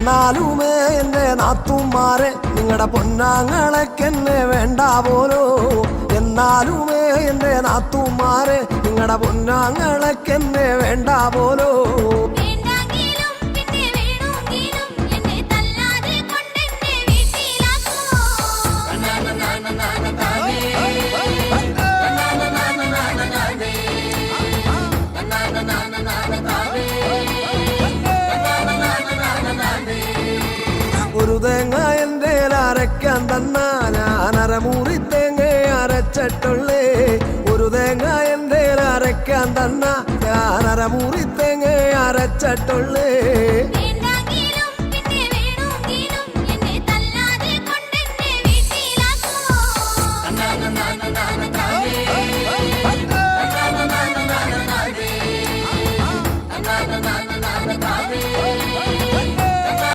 നാലുമേ എന്റെ നാത്തുമാരെ നിങ്ങളുടെ പൊന്നാങ്ങളൊക്കെന്നെ വേണ്ട പോലോ. എന്നാലുമേ എന്റെ നാത്തുമാരെ നിങ്ങളുടെ പൊന്നാങ്ങളൊക്കെന്നെ വേണ്ട പോലോ. ഒരു തേങ്ങ എൻ്റെ അരയ്ക്കാൻ തന്നാ ഞാൻ അരമുറി തേങ്ങ അരച്ചിട്ടുള്ളേ. ഒരു തേങ്ങ എൻ്റെ അരയ്ക്കാൻ തന്നാ ഞാൻ അരമുറി തേങ്ങ അരച്ചിട്ടുള്ളേ.